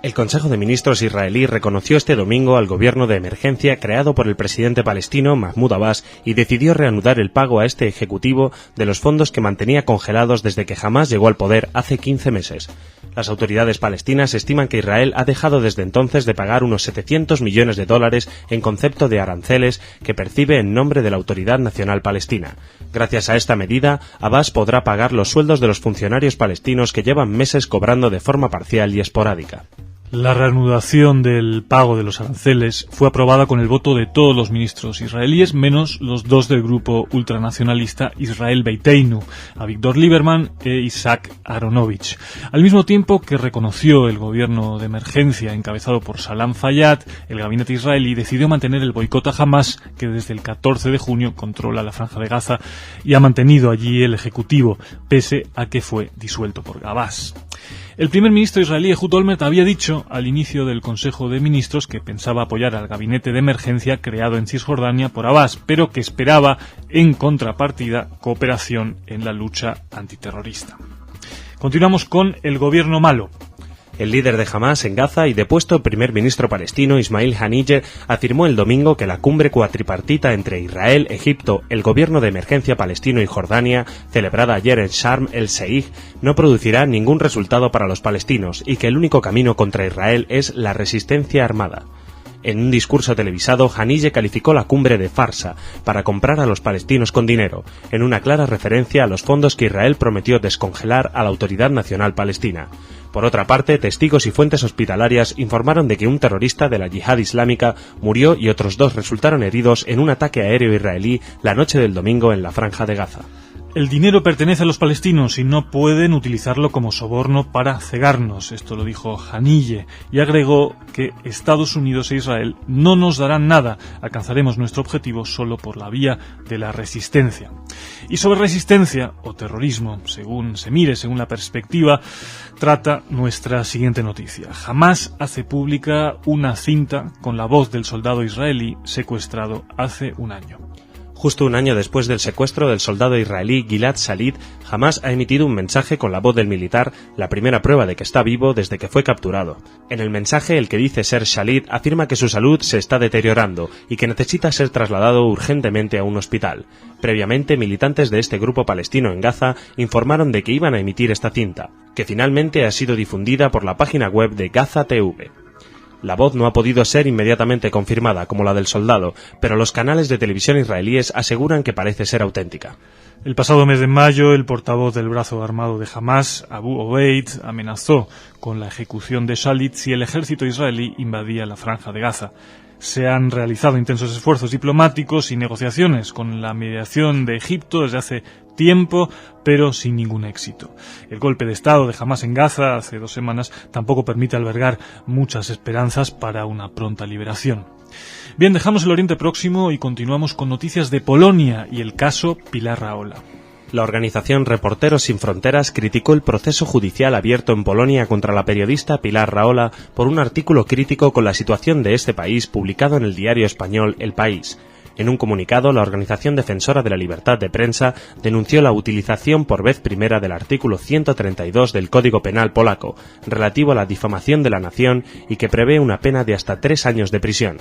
El Consejo de Ministros israelí reconoció este domingo al gobierno de emergencia creado por el presidente palestino Mahmoud Abbas y decidió reanudar el pago a este ejecutivo de los fondos que mantenía congelados desde que Hamás llegó al poder hace 15 meses. Las autoridades palestinas estiman que Israel ha dejado desde entonces de pagar unos 700 millones de dólares en concepto de aranceles que percibe en nombre de la Autoridad Nacional Palestina. Gracias a esta medida, Abbas podrá pagar los sueldos de los funcionarios palestinos que llevan meses cobrando de forma parcial y esporádica. La reanudación del pago de los aranceles fue aprobada con el voto de todos los ministros israelíes, menos los dos del grupo ultranacionalista Israel Beiteinu, Avigdor Lieberman e Isaac Aronovich. Al mismo tiempo que reconoció el gobierno de emergencia encabezado por Salam Fayyad, el gabinete israelí decidió mantener el boicot a Hamas, que desde el 14 de junio controla la Franja de Gaza y ha mantenido allí el ejecutivo, pese a que fue disuelto por Abbas. El primer ministro israelí Ehud Olmert había dicho al inicio del Consejo de Ministros que pensaba apoyar al gabinete de emergencia creado en Cisjordania por Abbas, pero que esperaba, en contrapartida, cooperación en la lucha antiterrorista. Continuamos con el gobierno malo. El líder de Hamas en Gaza y depuesto primer ministro palestino Ismail Haniyeh afirmó el domingo que la cumbre cuatripartita entre Israel, Egipto, el gobierno de emergencia palestino y Jordania, celebrada ayer en Sharm el-Sheikh, no producirá ningún resultado para los palestinos y que el único camino contra Israel es la resistencia armada. En un discurso televisado, Haniyeh calificó la cumbre de farsa para comprar a los palestinos con dinero, en una clara referencia a los fondos que Israel prometió descongelar a la Autoridad Nacional Palestina. Por otra parte, testigos y fuentes hospitalarias informaron de que un terrorista de la Yihad Islámica murió y otros 2 resultaron heridos en un ataque aéreo israelí la noche del domingo en la Franja de Gaza. El dinero pertenece a los palestinos y no pueden utilizarlo como soborno para cegarnos, esto lo dijo Haniyeh, y agregó que Estados Unidos e Israel no nos darán nada, alcanzaremos nuestro objetivo solo por la vía de la resistencia. Y sobre resistencia, o terrorismo, según se mire, según la perspectiva, trata nuestra siguiente noticia. Hamas hace pública una cinta con la voz del soldado israelí secuestrado hace un año. Justo un año después del secuestro del soldado israelí Gilad Shalit, Hamas ha emitido un mensaje con la voz del militar, la primera prueba de que está vivo desde que fue capturado. En el mensaje, el que dice ser Shalit afirma que su salud se está deteriorando y que necesita ser trasladado urgentemente a un hospital. Previamente, militantes de este grupo palestino en Gaza informaron de que iban a emitir esta cinta, que finalmente ha sido difundida por la página web de Gaza TV. La voz no ha podido ser inmediatamente confirmada, como la del soldado, pero los canales de televisión israelíes aseguran que parece ser auténtica. El pasado mes de mayo, el portavoz del brazo armado de Hamas, Abu Obeid, amenazó con la ejecución de Shalit si el ejército israelí invadía la Franja de Gaza. Se han realizado intensos esfuerzos diplomáticos y negociaciones con la mediación de Egipto desde hace tiempo, pero sin ningún éxito. El golpe de Estado de Hamas en Gaza hace 2 semanas tampoco permite albergar muchas esperanzas para una pronta liberación. Bien, dejamos el Oriente Próximo y continuamos con noticias de Polonia y el caso Pilar Rahola. La organización Reporteros Sin Fronteras criticó el proceso judicial abierto en Polonia contra la periodista Pilar Rahola por un artículo crítico con la situación de este país publicado en el diario español El País. En un comunicado, la organización defensora de la libertad de prensa denunció la utilización por vez primera del artículo 132 del Código Penal polaco, relativo a la difamación de la nación y que prevé una pena de hasta 3 años de prisión.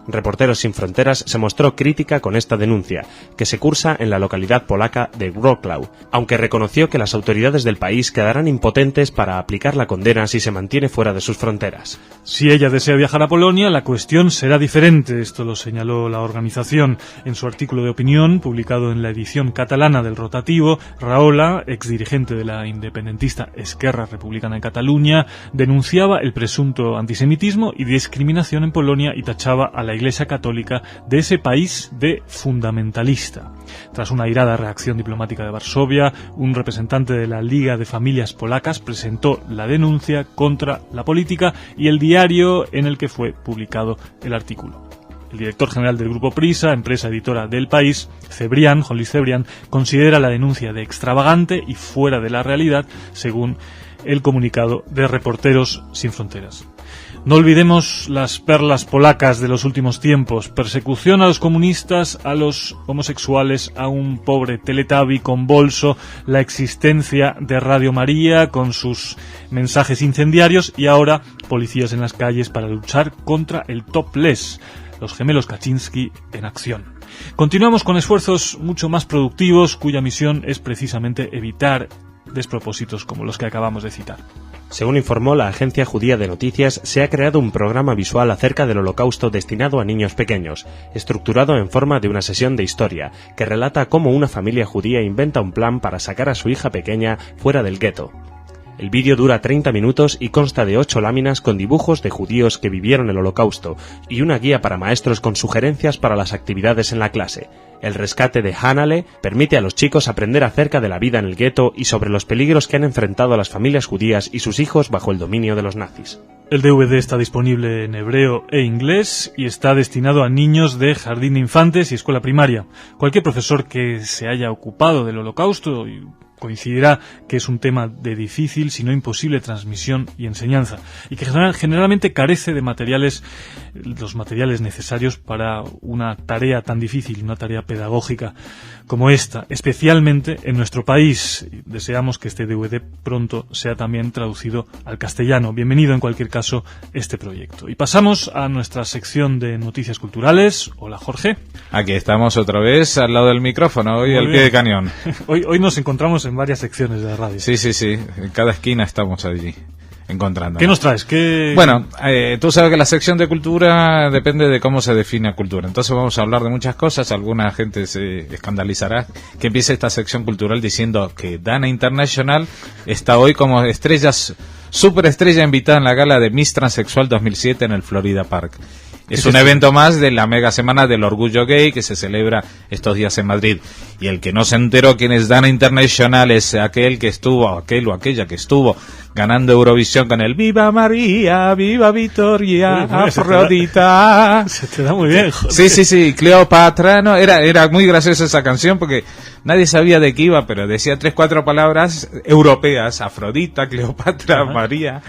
Reporteros Sin Fronteras se mostró crítica con esta denuncia, que se cursa en la localidad polaca de Wrocław, aunque reconoció que las autoridades del país quedarán impotentes para aplicar la condena si se mantiene fuera de sus fronteras. Si ella desea viajar a Polonia, la cuestión será diferente, esto lo señaló la organización. En su artículo de opinión, publicado en la edición catalana del Rotativo, Rahola, exdirigente de la independentista Esquerra Republicana de Cataluña, denunciaba el presunto antisemitismo y discriminación en Polonia y tachaba a la Iglesia Católica de ese país de fundamentalista. Tras una airada reacción diplomática de Varsovia, un representante de la Liga de Familias Polacas presentó la denuncia contra la política y el diario en el que fue publicado el artículo. El director general del Grupo Prisa, empresa editora del País, Jon Luis Cebrián, considera la denuncia de extravagante y fuera de la realidad, según el comunicado de Reporteros Sin Fronteras. No olvidemos las perlas polacas de los últimos tiempos: persecución a los comunistas, a los homosexuales, a un pobre Teletubby con bolso, la existencia de Radio María con sus mensajes incendiarios y ahora policías en las calles para luchar contra el topless, los gemelos Kaczynski en acción. Continuamos con esfuerzos mucho más productivos cuya misión es precisamente evitar despropósitos como los que acabamos de citar. Según informó la agencia judía de noticias, se ha creado un programa visual acerca del Holocausto destinado a niños pequeños, estructurado en forma de una sesión de historia, que relata cómo una familia judía inventa un plan para sacar a su hija pequeña fuera del gueto. El vídeo dura 30 minutos y consta de 8 láminas con dibujos de judíos que vivieron el Holocausto y una guía para maestros con sugerencias para las actividades en la clase. El rescate de Hanale permite a los chicos aprender acerca de la vida en el gueto y sobre los peligros que han enfrentado a las familias judías y sus hijos bajo el dominio de los nazis. El DVD está disponible en hebreo e inglés y está destinado a niños de jardín de infantes y escuela primaria. Cualquier profesor que se haya ocupado del Holocausto coincidirá que es un tema de difícil, si no imposible, transmisión y enseñanza, y que generalmente carece de los materiales necesarios para una tarea tan difícil, una tarea pedagógica como esta, especialmente en nuestro país. Deseamos que este DVD pronto sea también traducido al castellano. Bienvenido en cualquier caso este proyecto. Y pasamos a nuestra sección de noticias culturales. Hola, Jorge. Aquí estamos otra vez al lado del micrófono, hoy al pie de cañón. Hoy nos encontramos en varias secciones de la radio. Sí, en cada esquina estamos allí encontrando. ¿Qué nos traes? Bueno, tú sabes que la sección de cultura depende de cómo se define cultura. Entonces vamos a hablar de muchas cosas. Alguna gente se escandalizará que empiece esta sección cultural diciendo que Dana International está hoy como superestrella invitada en la gala de Miss Transexual 2007 en el Florida Park. Es un evento más de la mega semana del orgullo gay que se celebra estos días en Madrid. Y el que no se enteró quién es Dana International es aquel o aquella que estuvo ganando Eurovisión con el Viva María, Viva Victoria, Afrodita. Se te da muy bien, Jorge. Sí, Cleopatra. No, era muy graciosa esa canción porque nadie sabía de qué iba, pero decía 3-4 palabras europeas: Afrodita, Cleopatra, María.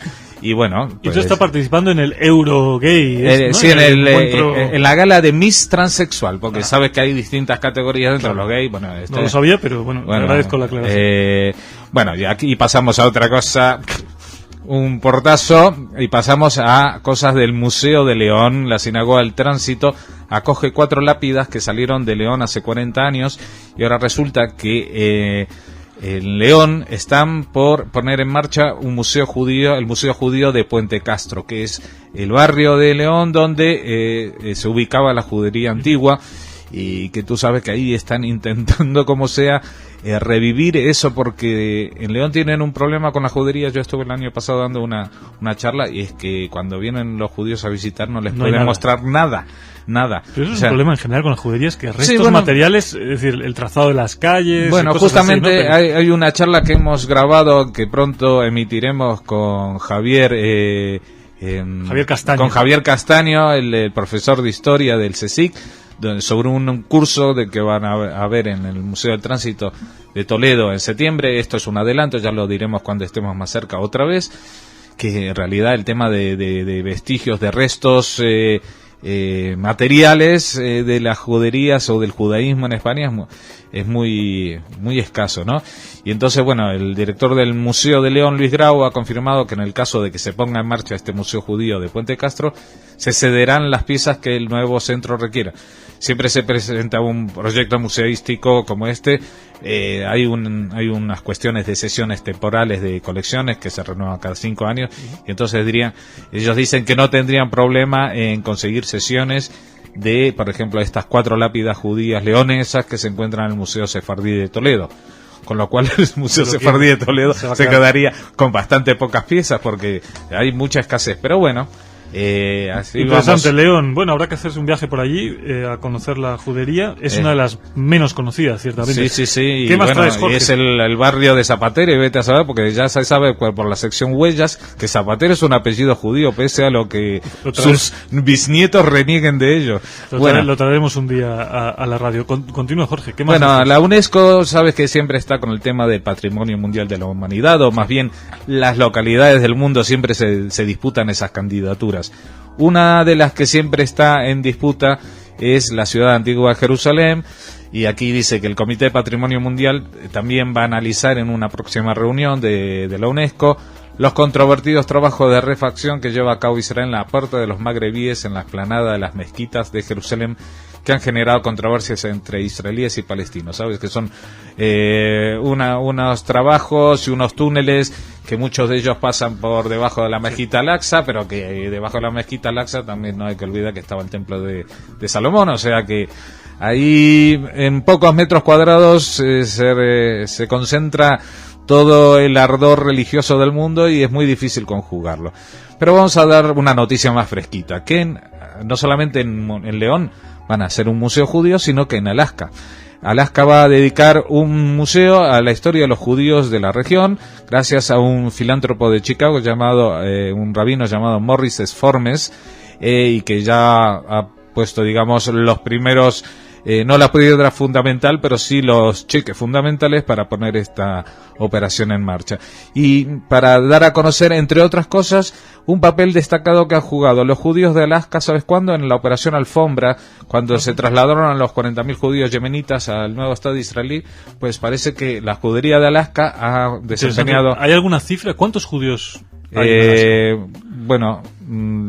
Y bueno, pues, y tú estás participando en el Eurogay, ¿no? Sí, en la gala de Miss Transexual, porque sabes que hay distintas categorías dentro de los gays. Bueno, no lo sabía, pero bueno, agradezco la aclaración. Bueno, y aquí pasamos a otra cosa, un portazo, y pasamos a cosas del Museo de León. La Sinagoga del Tránsito acoge 4 lápidas que salieron de León hace 40 años, y ahora resulta que en León están por poner en marcha el Museo Judío de Puente Castro, que es el barrio de León donde se ubicaba la judería antigua, y que tú sabes que ahí están intentando como sea revivir eso, porque en León tienen un problema con la judería. Yo estuve el año pasado dando una charla, y es que cuando vienen los judíos a visitar no les pueden mostrar nada. Pero eso es un problema en general con las juderías, que restos materiales, es decir, el trazado de las calles... Bueno, justamente así, ¿no? Hay una charla que hemos grabado que pronto emitiremos con Javier Castaño. Con Javier Castaño, el profesor de historia del CSIC, sobre un curso que van a ver en el Museo del Tránsito de Toledo en septiembre. Esto es un adelanto, ya lo diremos cuando estemos más cerca otra vez, que en realidad el tema de vestigios, de restos materiales de las juderías o del judaísmo en España es muy escaso, ¿no? Y entonces, bueno, el director del Museo de León, Luis Grau, ha confirmado que en el caso de que se ponga en marcha este Museo Judío de Puente Castro, se cederán las piezas que el nuevo centro requiera. Siempre se presenta un proyecto museístico como este, hay unas cuestiones de sesiones temporales de colecciones que se renuevan cada 5 años, y entonces ellos dicen que no tendrían problema en conseguir sesiones de, por ejemplo, estas 4 lápidas judías leonesas que se encuentran en el Museo Sefardí de Toledo. Con lo cual el Museo Sefardí de Toledo se quedaría con bastante pocas piezas porque hay mucha escasez. Pero bueno, así interesante, vamos. León. Bueno, habrá que hacerse un viaje por allí a conocer la judería. Es una de las menos conocidas, ciertamente. Sí. ¿Qué más traes, Jorge? Es el barrio de Zapatero, y vete a saber, porque ya se sabe por la sección Huellas que Zapatero es un apellido judío, pese a lo que sus bisnietos renieguen de ello. Lo traeremos un día a la radio. Continúa, Jorge. ¿Qué más? Bueno, la UNESCO, sabes que siempre está con el tema del Patrimonio Mundial de la Humanidad, o más bien las localidades del mundo siempre se disputan esas candidaturas. Una de las que siempre está en disputa es la ciudad antigua de Jerusalén, y aquí dice que el Comité de Patrimonio Mundial también va a analizar en una próxima reunión de la UNESCO los controvertidos trabajos de refacción que lleva a cabo Israel en la puerta de los magrebíes en la explanada de las mezquitas de Jerusalén, que han generado controversias entre israelíes y palestinos. Sabes que son unos trabajos y unos túneles que muchos de ellos pasan por debajo de la mezquita Al-Aqsa, pero que debajo de la mezquita Al-Aqsa también no hay que olvidar que estaba el templo de Salomón, o sea que ahí en pocos metros cuadrados se concentra todo el ardor religioso del mundo y es muy difícil conjugarlo. Pero vamos a dar una noticia más fresquita, que no solamente en León van a hacer un museo judío, sino que en Alaska. Alaska va a dedicar un museo a la historia de los judíos de la región, gracias a un filántropo de Chicago un rabino llamado Morris Sformes, y que ya ha puesto, digamos, los primeros, no la piedra fundamental, pero sí los cheques fundamentales para poner esta operación en marcha. Y para dar a conocer, entre otras cosas, un papel destacado que han jugado los judíos de Alaska, ¿sabes cuándo? En la operación Alfombra, cuando se trasladaron a los 40.000 judíos yemenitas al nuevo Estado israelí, pues parece que la judería de Alaska ha desempeñado... ¿Hay alguna cifra? ¿Cuántos judíos hay en Alaska? Bueno,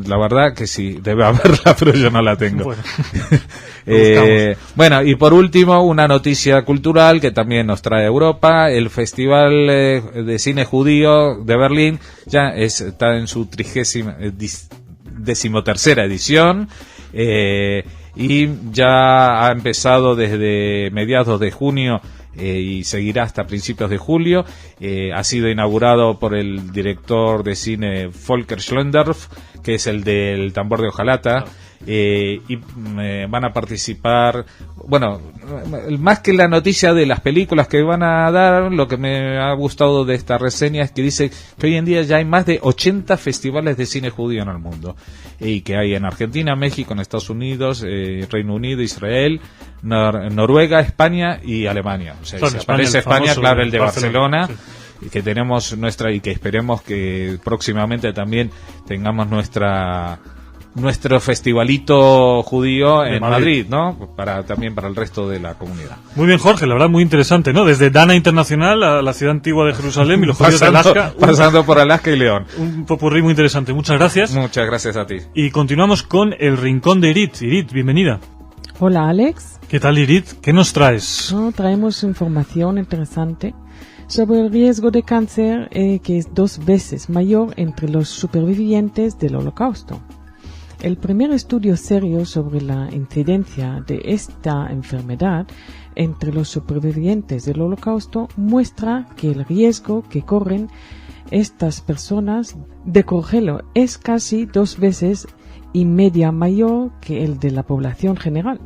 la verdad que sí, debe haberla, pero yo no la tengo. Bueno, bueno, y por último, una noticia cultural que también nos trae Europa. El Festival de Cine Judío de Berlín ya está en su 13ª edición, y ya ha empezado desde mediados de junio y seguirá hasta principios de julio. Ha sido inaugurado por el director de cine Volker Schlöndorff, que es el del Tambor de Hojalata, y van a participar, bueno, más que la noticia de las películas que van a dar, lo que me ha gustado de esta reseña es que dice que hoy en día ya hay más de 80 festivales de cine judío en el mundo, y que hay en Argentina, México, en Estados Unidos, Reino Unido, Israel, Noruega, España y Alemania. O sea, si aparece España, claro, el de Barcelona. Sí. Y que tenemos y que esperemos que próximamente también tengamos nuestro festivalito judío en Madrid, ¿no? También para el resto de la comunidad. Muy bien, Jorge, la verdad muy interesante, ¿no? Desde Dana Internacional a la ciudad antigua de Jerusalén y los judíos de Alaska. Pasando por Alaska y León. Un popurrí muy interesante. Muchas gracias. Muchas gracias a ti. Y continuamos con el rincón de Irit. Irit, bienvenida. Hola, Alex. ¿Qué tal, Irit? ¿Qué nos traes? Traemos información interesante sobre el riesgo de cáncer, que es 2 veces mayor entre los supervivientes del Holocausto. El primer estudio serio sobre la incidencia de esta enfermedad entre los supervivientes del Holocausto muestra que el riesgo que corren estas personas de cogerlo es casi 2 veces y media mayor que el de la población general.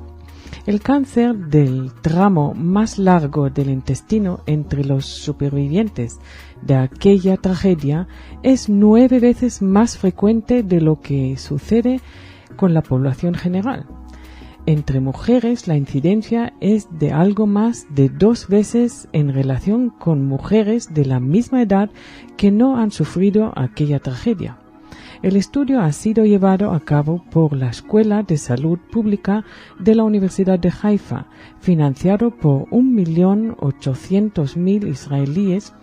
El cáncer del tramo más largo del intestino entre los supervivientes de aquella tragedia es 9 veces más frecuente de lo que sucede con la población general. Entre mujeres la incidencia es de algo más de 2 veces en relación con mujeres de la misma edad que no han sufrido aquella tragedia. El estudio ha sido llevado a cabo por la Escuela de Salud Pública de la Universidad de Haifa, financiado por 1.800.000 israelíes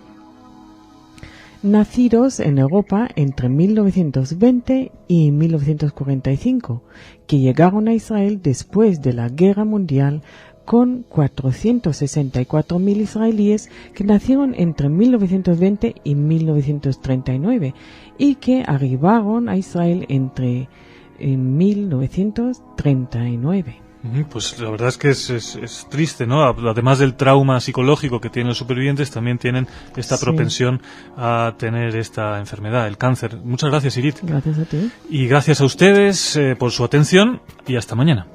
nacidos en Europa entre 1920 y 1945, que llegaron a Israel después de la Guerra Mundial, con 464.000 israelíes que nacieron entre 1920 y 1939 y que arribaron a Israel entre 1939. Pues la verdad es que es triste, ¿no? Además del trauma psicológico que tienen los supervivientes, también tienen esta propensión a tener esta enfermedad, el cáncer. Muchas gracias, Irit. Gracias a ti. Y gracias a ustedes por su atención y hasta mañana.